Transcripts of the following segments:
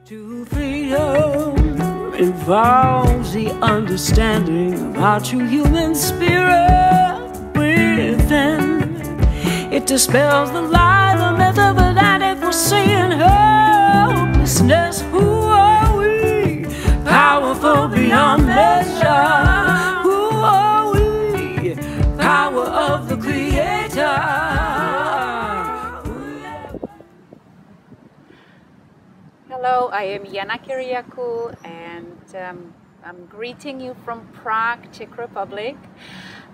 True freedom involves the understanding of our true human spirit within. It dispels the lie, the myth of an adequate seeing helplessness. Who are we? Powerful beyond measure. Who are we? Power of the Creator. Hello, I am Jana Kyriakou and I'm greeting you from Prague, Czech Republic.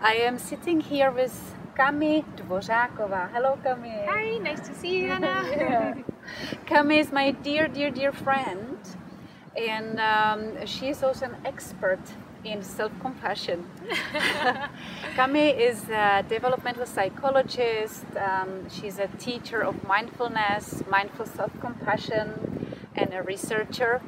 I am sitting here with Kami Dvořáková. Hello, Kami. Hi, nice to see you, Jana. Yeah. Kami is my dear friend, and she is also an expert in self-compassion. Kami is a developmental psychologist. She's a teacher of mindfulness, mindful self-compassion, and a researcher.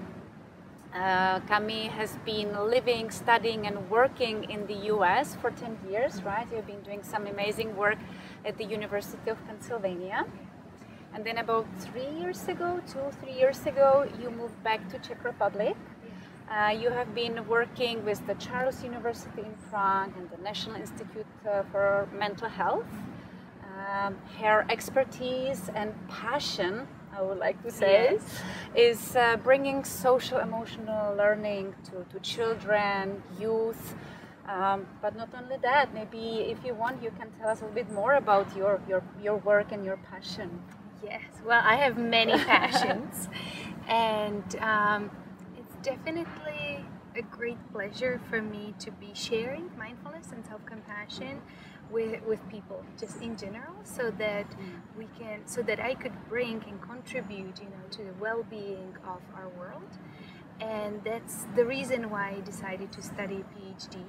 Kami has been living, studying and working in the US for 10 years, right? You've been doing some amazing work at the University of Pennsylvania. And then about 3 years ago, 2-3 years ago, you moved back to Czech Republic. You have been working with the Charles University in Prague and the National Institute for Mental Health. Her expertise and passion, I would like to say, yes, is bringing social emotional learning to children, youth, but not only that, maybe if you want you can tell us a little bit more about your work and your passion. Yes, well, I have many passions, and it's definitely a great pleasure for me to be sharing mindfulness and self-compassion with people, just in general, so that I could bring and contribute, to the well-being of our world. And that's the reason why I decided to study PhD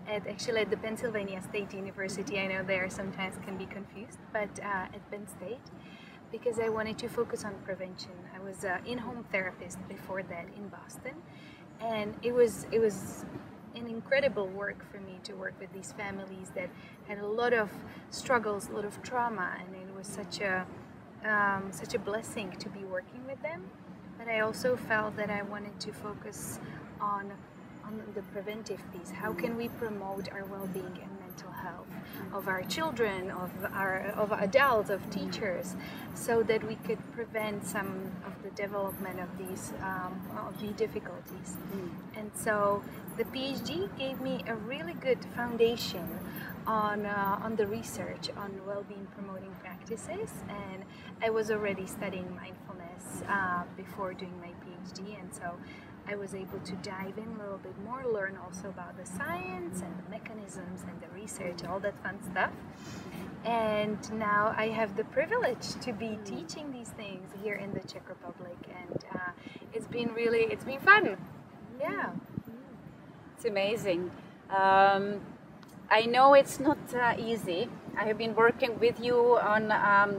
at the Pennsylvania State University. I know there sometimes can be confused, but at Penn State, because I wanted to focus on prevention. I was an in-home therapist before that in Boston, and it was an incredible work for me to work with these families that had a lot of struggles, a lot of trauma, and it was such a blessing to be working with them. But I also felt that I wanted to focus on the preventive piece. How can we promote our well-being and mental health of our children, of adults, of teachers, so that we could prevent some of the development of these difficulties. And so the PhD gave me a really good foundation on the research on well-being promoting practices, and I was already studying mindfulness before doing my PhD, and so I was able to dive in a little bit more, learn also about the science and the mechanisms and the research, all that fun stuff. And now I have the privilege to be teaching these things here in the Czech Republic, and it's been fun. Yeah. It's amazing. I know it's not easy. I have been working with you on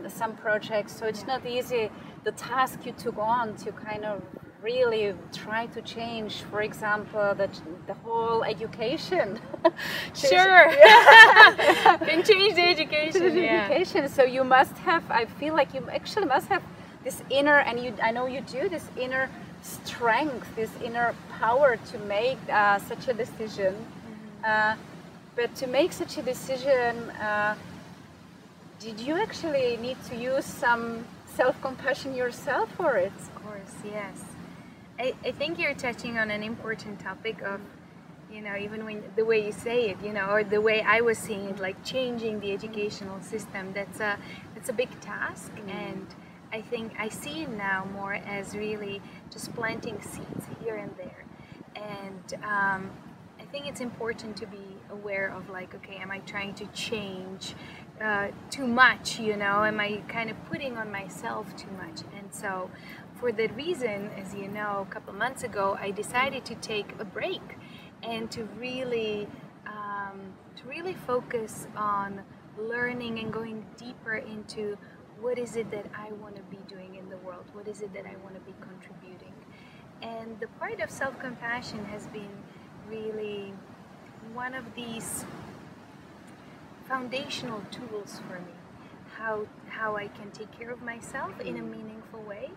some projects, so it's not easy, the task you took on to kind of really try to change, for example, the whole education. Sure. Yeah. Can change the education. Education. So you must have, I feel like you actually must have this inner, and I know you do, this inner strength, this inner power to make such a decision. But to make such a decision, did you actually need to use some self-compassion yourself for it? Of course, yes. I think you're touching on an important topic of, even when the way you say it, or the way I was seeing it, like changing the educational system. That's a big task, and I think I see it now more as really just planting seeds here and there. And I think it's important to be aware of, like, okay, am I trying to change too much? Am I kind of putting on myself too much? And so, for that reason, as you know, a couple months ago, I decided to take a break and to really focus on learning and going deeper into what is it that I want to be doing in the world, what is it that I want to be contributing. And the part of self-compassion has been really one of these foundational tools for me, how I can take care of myself in a meaningful way,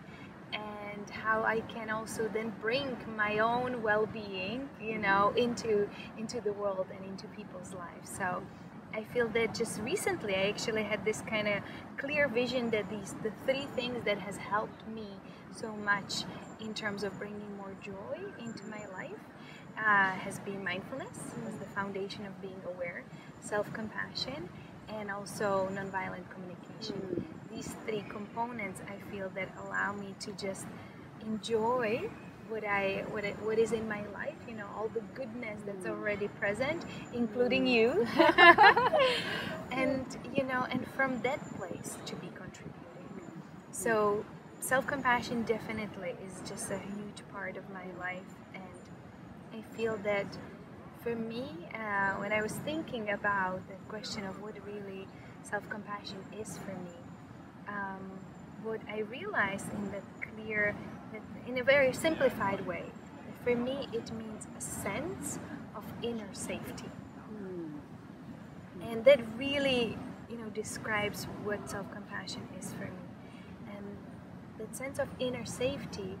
and how I can also then bring my own well-being, you know, into the world and into people's lives. So I feel that just recently I actually had this kind of clear vision that the three things that has helped me so much in terms of bringing more joy into my life has been mindfulness, was the foundation of being aware, self-compassion, and also nonviolent communication. These three components I feel that allow me to just enjoy what is in my life, you know, all the goodness that's already present, including you. And you know, and from that place to be contributing. So self-compassion definitely is just a huge part of my life, and I feel that for me, when I was thinking about the question of what really self-compassion is for me, what I realized in a very simplified way, for me it means a sense of inner safety. And that really, you know, describes what self-compassion is for me. And that sense of inner safety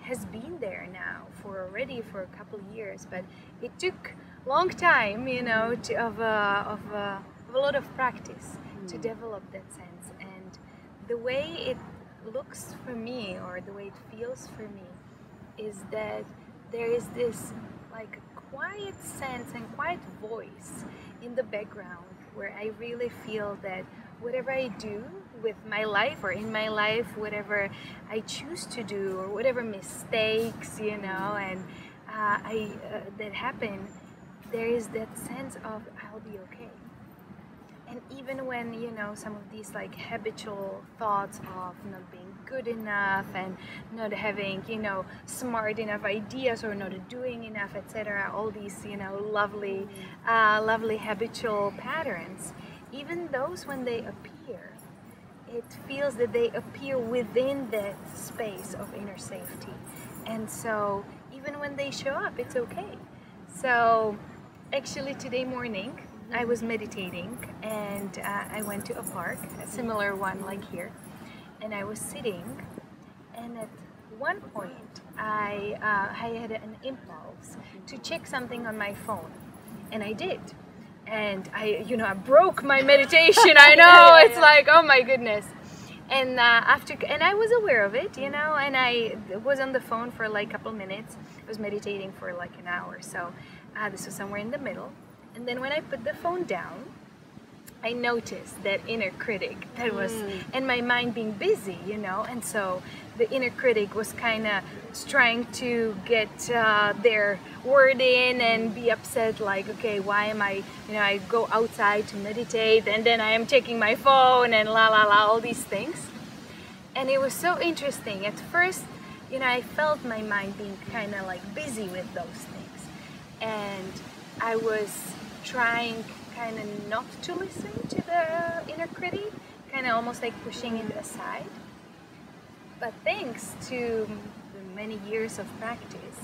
has been there now for a couple of years, but it took a long time, you know, of a lot of practice to develop that sense. And the way it looks for me, or the way it feels for me, is that there is this like quiet sense and quiet voice in the background where I really feel that whatever I do with my life or in my life, whatever I choose to do or whatever mistakes, you know, and that happen, there is that sense of I'll be okay. And even when, you know, some of these like habitual thoughts of not being good enough and not having, you know, smart enough ideas or not doing enough, etc., all these, you know, lovely habitual patterns, even those, when they appear, it feels that they appear within that space of inner safety. And so even when they show up, it's okay. So actually today morning I was meditating, and I went to a park, a similar one like here, and I was sitting, and at one point I had an impulse to check something on my phone, and I did. And I broke my meditation. I know, it's like, oh my goodness. And and I was aware of it, you know, and I was on the phone for like a couple minutes. I was meditating for like an hour, so this was somewhere in the middle. And then when I put the phone down, I noticed that inner critic that was, and my mind being busy, you know, and so the inner critic was kind of trying to get their word in and be upset, like, okay, why am I, you know, I go outside to meditate and then I am checking my phone and la la la, all these things. And it was so interesting. At first, you know, I felt my mind being kind of like busy with those things, and I was trying kind of not to listen to the inner critic, kind of almost like pushing it aside. But thanks to the many years of practice,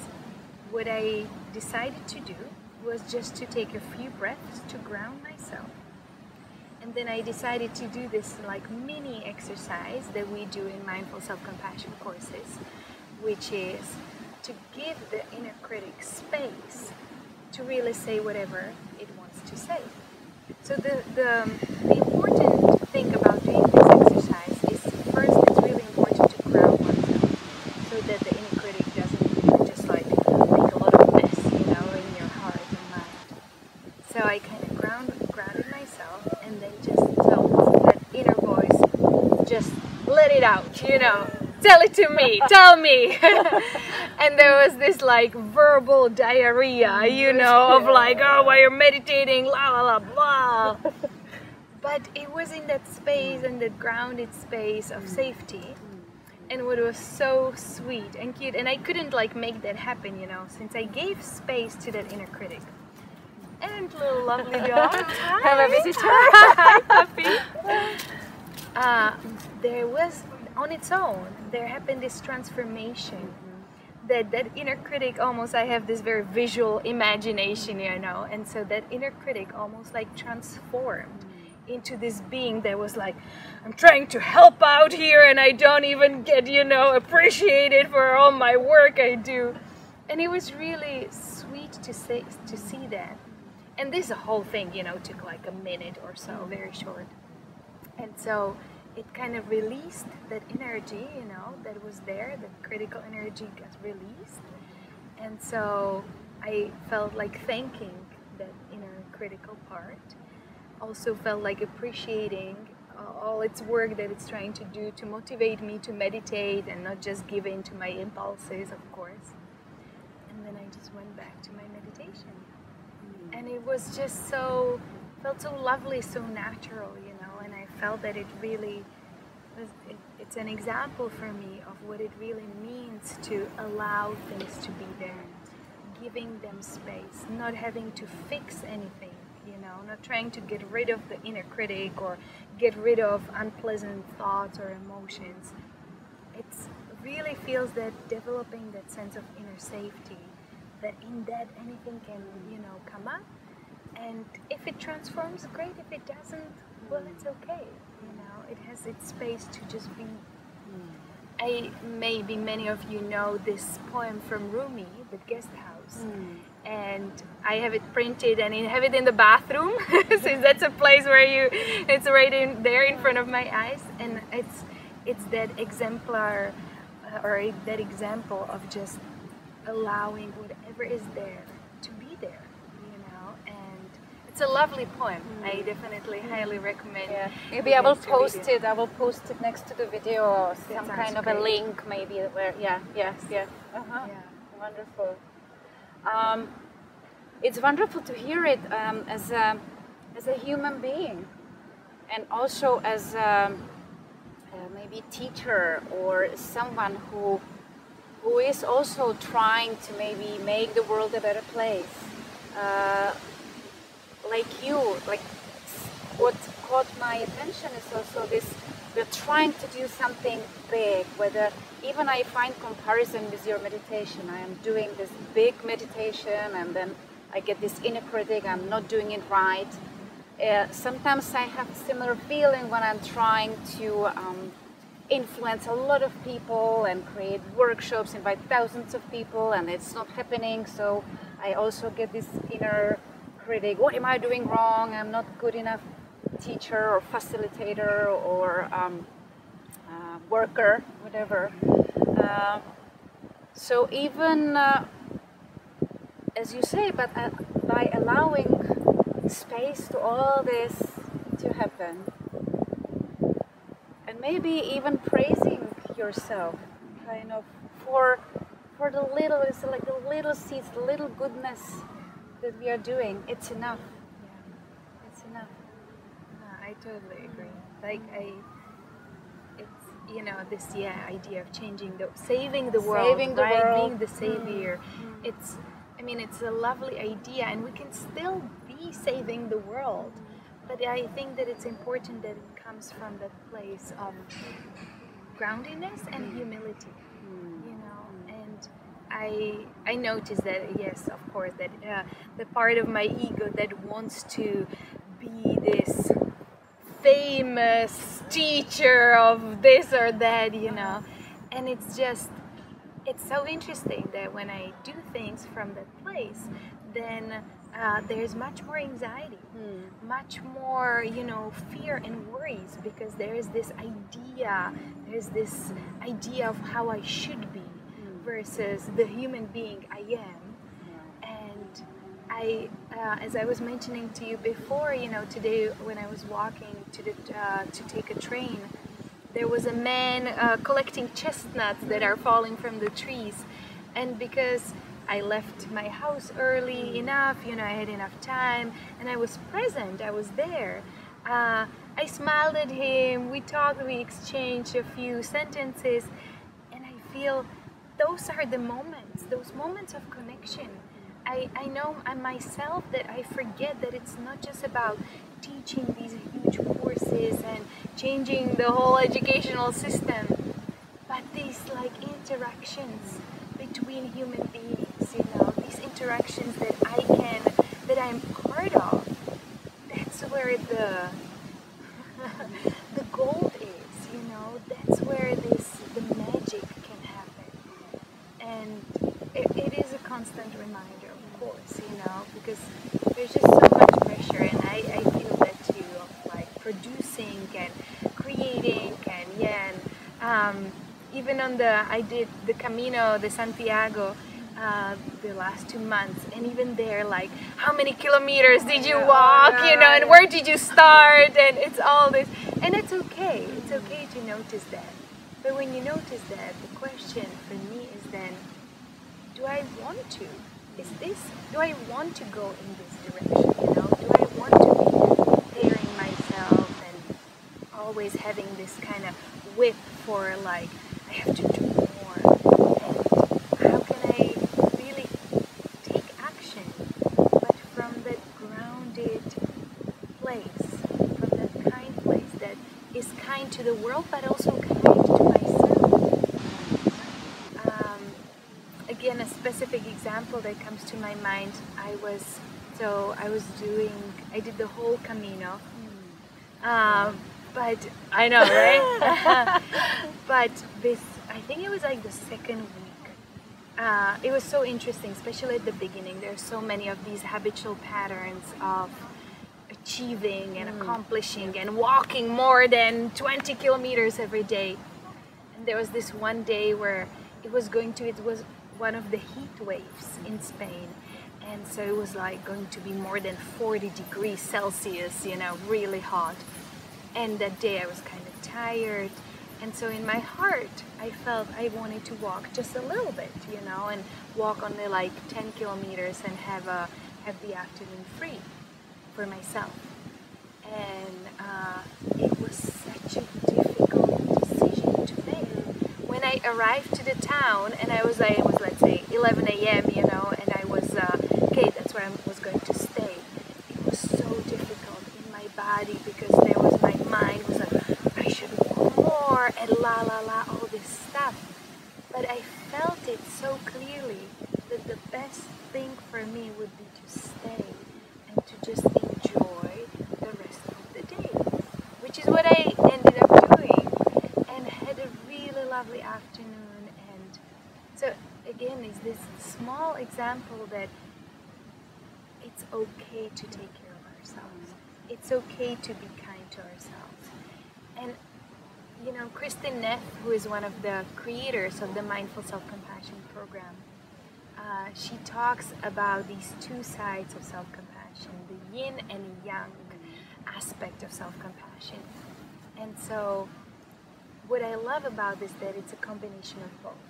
what I decided to do was just to take a few breaths to ground myself. And then I decided to do this like mini exercise that we do in mindful self-compassion courses, which is to give the inner critic space to really say whatever it wants to say. So the important thing about doing this exercise is, first, it's really important to ground oneself so that the inner critic doesn't just like make a lot of mess, you know, in your heart and mind. So I kind of grounded myself, and then just told that inner voice, just let it out, you know. Tell it to me, tell me. And there was this like verbal diarrhea, you know, of like, oh, while you're meditating, la la la, blah. But it was in that space, and that grounded space of safety. And what was so sweet and cute, and I couldn't like make that happen, you know, since I gave space to that inner critic. And little lovely dog. Have a visitor. Hi, puppy. There was, on its own, there happened this transformation. That inner critic almost, I have this very visual imagination, you know, and so that inner critic almost like transformed into this being that was like, I'm trying to help out here and I don't even get, you know, appreciated for all my work I do. And it was really sweet to see that. And this whole thing, you know, took like a minute or so, very short. And so it kind of released that energy, you know, that was there, the critical energy got released. And so I felt like thanking that inner critical part. Also felt like appreciating all its work that it's trying to do to motivate me to meditate and not just give in to my impulses, of course. And then I just went back to my meditation. And it was just so, felt so lovely, so natural, you know, and I felt that it really was, it's an example for me of what it really means to allow things to be there, giving them space, not having to fix anything, you know, not trying to get rid of the inner critic or get rid of unpleasant thoughts or emotions. It really feels that developing that sense of inner safety, that in that anything can, you know, come up, and if it transforms, great. If it doesn't, well, it's okay, you know, it has its space to just be. Maybe many of you know this poem from Rumi, The Guest House, and I have it printed and I have it in the bathroom since that's a place where it's right in there in front of my eyes, and it's that exemplar or that example of just allowing whatever is there to be there, you know, and it's a lovely poem. I definitely highly recommend. Yeah. Maybe I will post it. I will post it next to the video, or some kind of a link, maybe where. Yeah. Wonderful. It's wonderful to hear it as a human being, and also as maybe teacher or someone who is also trying to maybe make the world a better place. Like you, like what caught my attention is also this, we're trying to do something big, whether even I find comparison with your meditation. I am doing this big meditation and then I get this inner critic, I'm not doing it right. Sometimes I have a similar feeling when I'm trying to influence a lot of people and create workshops, invite thousands of people, and it's not happening. So I also get this inner critic, what am I doing wrong? I'm not good enough teacher or facilitator or worker, whatever. So even, as you say, but by allowing space to all this to happen, and maybe even praising yourself, kind of for the little, it's like the little seeds, the little goodness that we are doing. It's enough. Yeah, it's enough. I totally agree. Like it's, you know, this idea of changing saving the world, saving the right? world. Being the savior. It's, I mean, it's a lovely idea, and we can still be saving the world. But I think that it's important that it comes from that place of groundedness and humility, you know. And I noticed that, yes, of course, that the part of my ego that wants to be this famous teacher of this or that, you know. And it's just, it's so interesting that when I do things from that place, then there's much more anxiety, much more, you know, fear and worries, because there's this idea of how I should be versus the human being I am. And I, as I was mentioning to you before, you know, today when I was walking to take a train, there was a man collecting chestnuts that are falling from the trees, and because I left my house early enough, you know, I had enough time, and I was present, I was there. I smiled at him, we talked, we exchanged a few sentences, and I feel those are the moments, those moments of connection. I know myself that I forget that it's not just about teaching these huge courses and changing the whole educational system, but these like interactions between human beings, you know, these interactions that I'm part of. That's where The gold is, you know, that's where the magic can happen. And it is a constant reminder, of course, you know, because there's just so much pressure, and I feel that too, of like producing and creating and even on I did the Camino de Santiago the last 2 months, and even there, like, how many kilometers did you walk, you know, and where did you start, and it's all this, and it's okay to notice that. But when you notice that, the question for me is then, do I want to? Do I want to go in this direction, you know? Do I want to be preparing myself and always having this kind of whip for, like, I have to do more? And how can I really take action, but from that grounded place, from that kind place that is kind to the world, but also kind to myself? Again, a specific example that comes to my mind, I did the whole Camino, but I know, right? But I think it was like the second week. It was so interesting, especially at the beginning. There are so many of these habitual patterns of achieving and accomplishing and walking more than 20 kilometers every day. And there was this one day where it was one of the heat waves in Spain, and so it was like going to be more than 40 degrees Celsius, you know, really hot. And that day I was kind of tired, and so in my heart I felt I wanted to walk just a little bit, you know, and walk only like 10 kilometers and have the afternoon free for myself. And it was such a difficult decision to make. When I arrived to the town, and it was let's say 11 a.m., you know, and I was, okay, that's where I was going to stay. It was so difficult in my body, because my mind was like, I should walk more, and all this stuff. But I felt it so clearly that the best thing for me would be to stay and to just enjoy the rest of the day, which is what I ended up doing, and had a really lovely afternoon. And so again, is this small example that it's okay to take care of ourselves. It's okay to be kind to ourselves. And you know, Kristin Neff, who is one of the creators of the Mindful Self-Compassion program, she talks about these two sides of self-compassion, the yin and yang aspect of self-compassion. And so what I love about this, that it's a combination of both.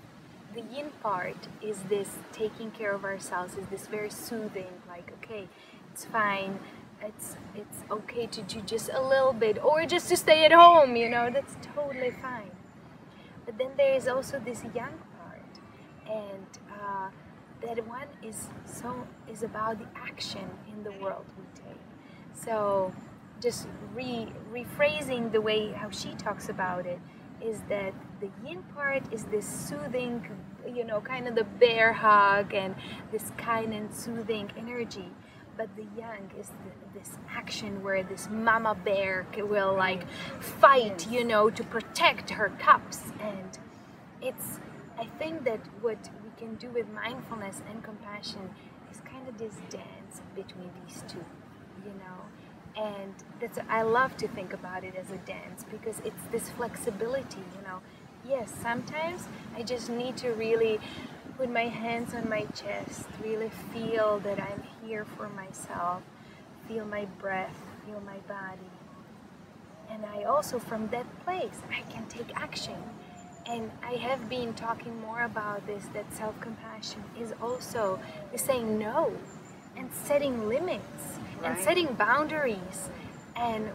The yin part is this taking care of ourselves, is this very soothing, like, okay, it's fine, it's okay to do just a little bit, or just to stay at home, you know, that's totally fine. But then there is also this yang part, and that one is about the action in the world we take. So just rephrasing the way how she talks about it, is that the yin part is this soothing, you know, kind of the bear hug and this kind and soothing energy. But the yang is this action where this mama bear will like fight, you know, to protect her cubs. And I think that what we can do with mindfulness and compassion is kind of this dance between these two, you know. And I love to think about it as a dance, because it's this flexibility, you know. Yes, sometimes I just need to really put my hands on my chest, really feel that I'm here for myself, feel my breath, feel my body. And I also, from that place, I can take action. And I have been talking more about this, that self-compassion is also saying no and setting limits. Right. And setting boundaries, and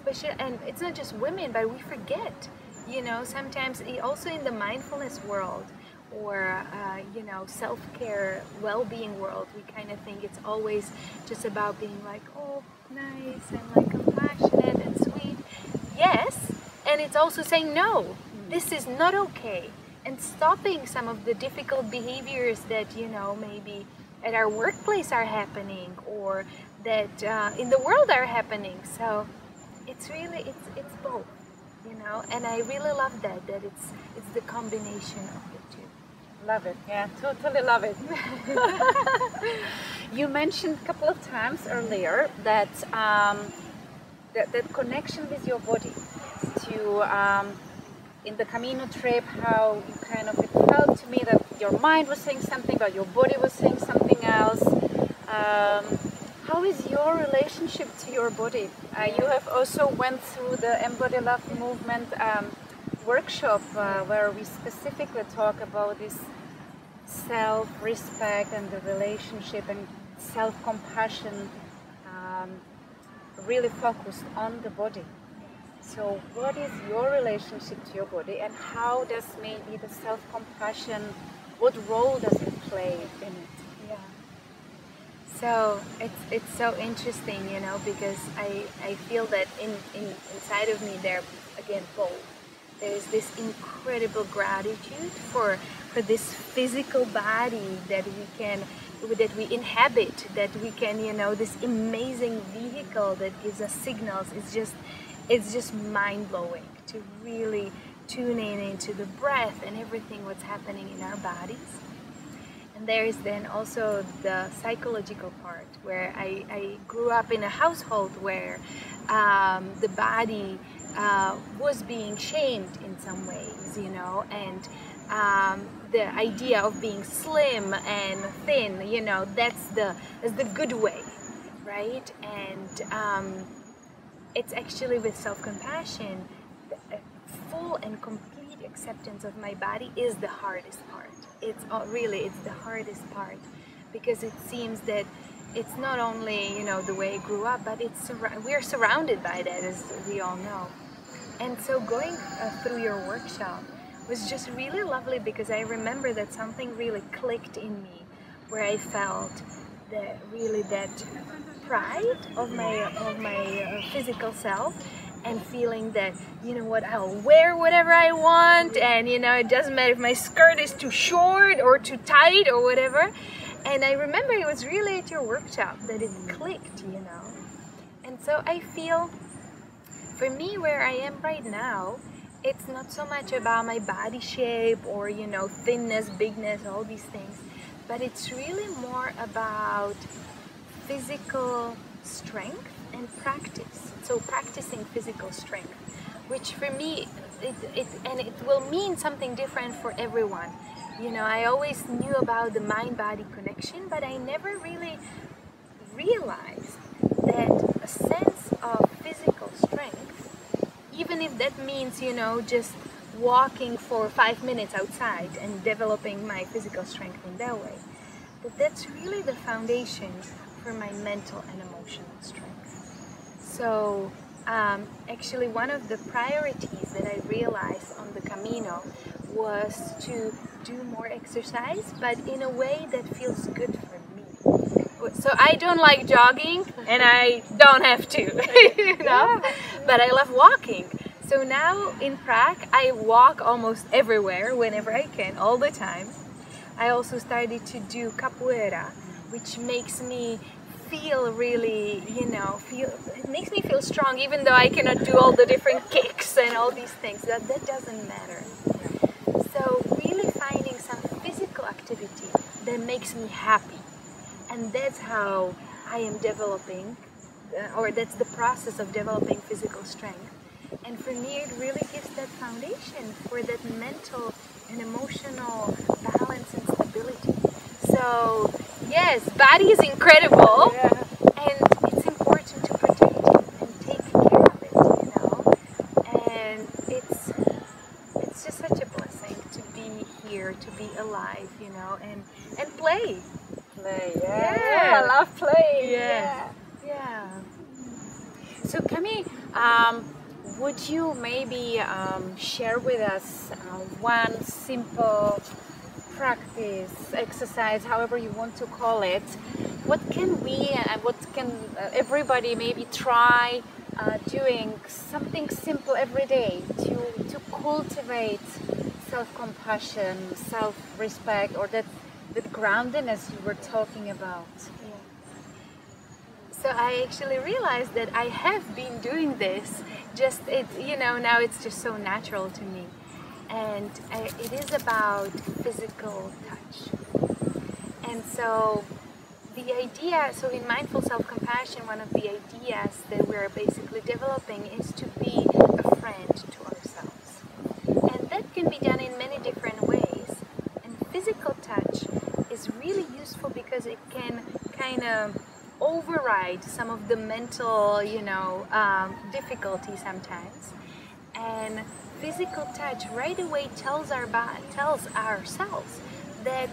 it's not just women, but we forget, you know, sometimes also in the mindfulness world, or you know, self-care, well-being world, we kind of think it's always just about being like, oh, nice and like compassionate and sweet. Yes, and it's also saying no, this is not okay, and stopping some of the difficult behaviors that, you know, maybe at our workplace are happening, or that in the world are happening. So it's really, it's both, you know, and I really love that it's the combination of the two. Love it. Yeah, totally love it. You mentioned a couple of times earlier that that connection with your body, to in the Camino trip, how you kind of, it felt to me that your mind was saying something, but your body was saying something else. How is your relationship to your body? You have also went through the Embody Love movement workshop where we specifically talk about this self-respect and the relationship and self-compassion, really focused on the body. So what is your relationship to your body, and how does maybe the self-compassion, what role does it play in it? Yeah. So it's so interesting, you know, because I feel that inside of me there, again, both. There's this incredible gratitude for this physical body that we inhabit, that we can, you know, this amazing vehicle that gives us signals. It's just mind-blowing to really tune in into the breath and everything what's happening in our bodies. And there is then also the psychological part, where I grew up in a household where the body was being shamed in some ways, you know, and the idea of being slim and thin, you know, that's the good way, right? And it's actually with self-compassion, full and complete acceptance of my body is the hardest part. It's the hardest part, because it seems that it's not only, you know, the way I grew up, but we're surrounded by that, as we all know. And so going through your workshop was just really lovely, because I remember that something really clicked in me, where I felt that pride of my physical self, and feeling that, you know what, I'll wear whatever I want, and, you know, it doesn't matter if my skirt is too short or too tight or whatever. And I remember it was really at your workshop that it clicked, you know. And so I feel, for me, where I am right now, it's not so much about my body shape or, you know, thinness, bigness, all these things, but it's really more about physical strength and practice. So practicing physical strength, which for me, it will mean something different for everyone. You know, I always knew about the mind-body connection, but I never really realized that a sense of physical strength, even if that means, you know, just walking for 5 minutes outside and developing my physical strength in that way, but that's really the foundation for my mental and emotional strength. So actually one of the priorities that I realized on the Camino was to do more exercise, but in a way that feels good for me. So I don't like jogging, and I don't have to, you know, but I love walking. So now in Prague, I walk almost everywhere, whenever I can, all the time. I also started to do capoeira, which makes me feel really, you know, it makes me feel strong, even though I cannot do all the different kicks and all these things. That doesn't matter. So really finding some physical activity that makes me happy, and that's how I am developing, or that's the process of developing physical strength. And for me, it really gives that foundation for that mental and emotional balance and stability. So yes, body is incredible, and it's important to protect it and take care of it, you know. And it's just such a blessing to be here, to be alive, you know, and play. Yeah, I love playing. Yeah. So Kami, would you maybe share with us one simple practice, exercise, however you want to call it? What can we and what can everybody maybe try doing something simple every day to cultivate self-compassion, self-respect, or that groundedness you were talking about? So I actually realized that I have been doing this, now it's just so natural to me. And it is about physical touch. And so in mindful self-compassion, one of the ideas that we're basically developing is to be a friend to ourselves. And that can be done in many different ways. And physical touch is really useful because it can kind of override some of the mental, difficulty sometimes. And physical touch right away tells ourselves that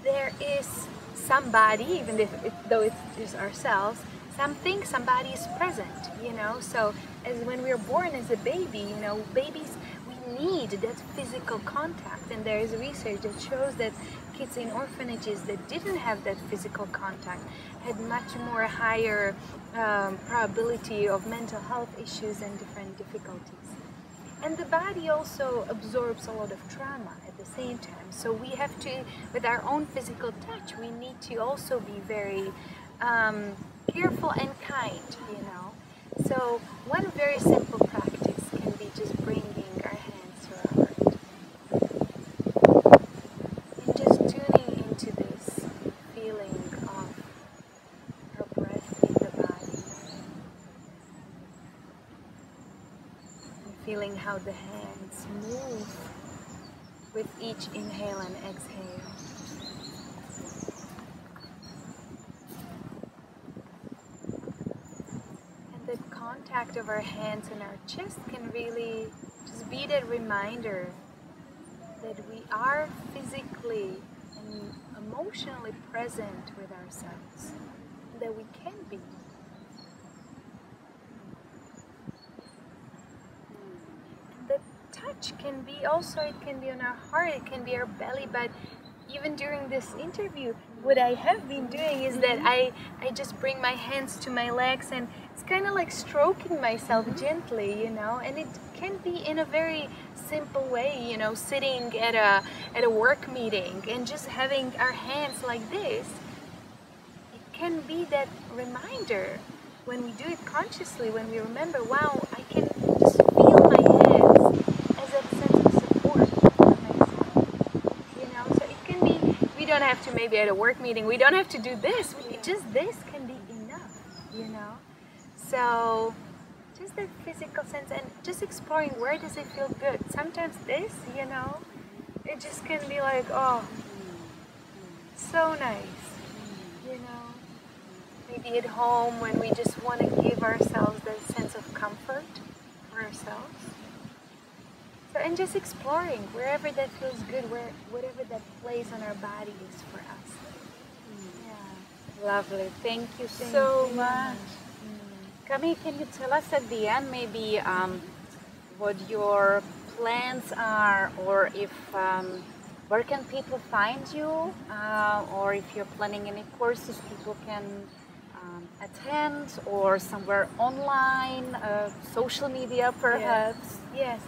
there is somebody, even though it's just ourselves, somebody is present, So as when we're born as a baby, babies, we need that physical contact. And there is research that shows that kids in orphanages that didn't have that physical contact had much more higher probability of mental health issues and different difficulties. And the body also absorbs a lot of trauma at the same time. So we have to, with our own physical touch, we need to also be very careful and kind, So one very simple practice can be just bringing our hands to our heart. And just tuning into this feeling of our breath in the body. Feeling how the hands move with each inhale and exhale. And the contact of our hands and our chest can really just be that reminder that we are physically and emotionally present with ourselves, that we can be. Can be also, it can be on our heart, it can be our belly, but even during this interview, what I have been doing is that I just bring my hands to my legs, and it's kind of like stroking myself gently, and it can be in a very simple way, sitting at a work meeting and just having our hands like this. It can be that reminder when we do it consciously, when we remember, wow, I can just feel my hands as a sense of support for myself, so it can be, we don't have to, maybe at a work meeting, we don't have to do this, just this can be enough, so just that physical sense, and just exploring where does it feel good. Sometimes this, it just can be like, oh, so nice, maybe at home when we just want to give ourselves that sense of comfort for ourselves. And just exploring wherever that feels good, whatever that place on our body is for us. Yeah. Lovely. Thank you so much. Kami, can you tell us at the end maybe what your plans are, or if where can people find you, or if you're planning any courses people can attend, or somewhere online, social media perhaps? Yes.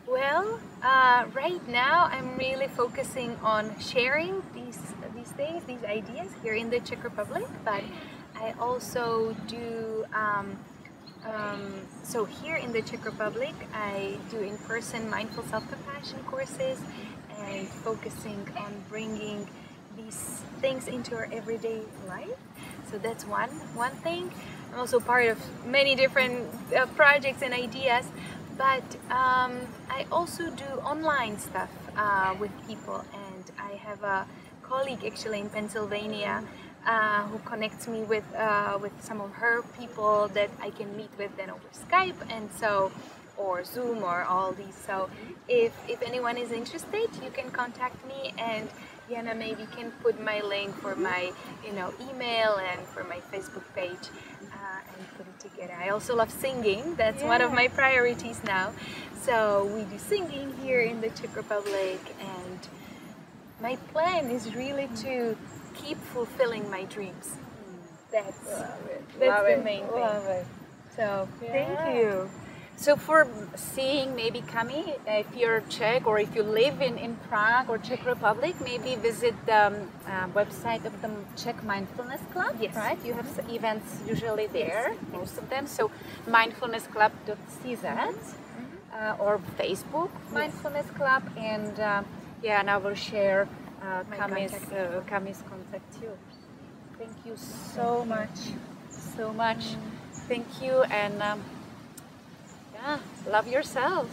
Well, right now I'm really focusing on sharing these things, these ideas here in the Czech Republic, but I also do, so here in the Czech Republic I do in-person mindful self-compassion courses and focusing on bringing these things into our everyday life. So that's one thing. I'm also part of many different projects and ideas. But I also do online stuff with people, and I have a colleague actually in Pennsylvania who connects me with some of her people that I can meet with then over Skype, and so, or Zoom, or all these. So if anyone is interested, you can contact me, and Jana maybe can put my link for my email and for my Facebook page. And put it together. I also love singing. That's one of my priorities now. So we do singing here in the Czech Republic, and my plan is really to keep fulfilling my dreams. That's the main thing. Love it. So thank you. So for seeing maybe Kami, if you're Czech or if you live in Prague or Czech Republic, maybe visit the website of the Czech Mindfulness Club, yes. right? You have events usually there, most of them. So mindfulnessclub.cz or Facebook Mindfulness Club, and yeah, and I will share Kami's contact too. Thank you so much, so much. Thank you, and yeah, love yourselves.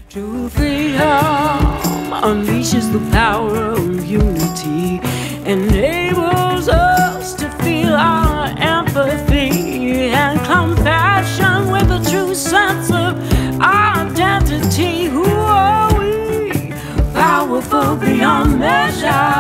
True freedom unleashes the power of unity, enables us to feel our empathy and compassion with a true sense of identity. Who are we? Powerful beyond measure.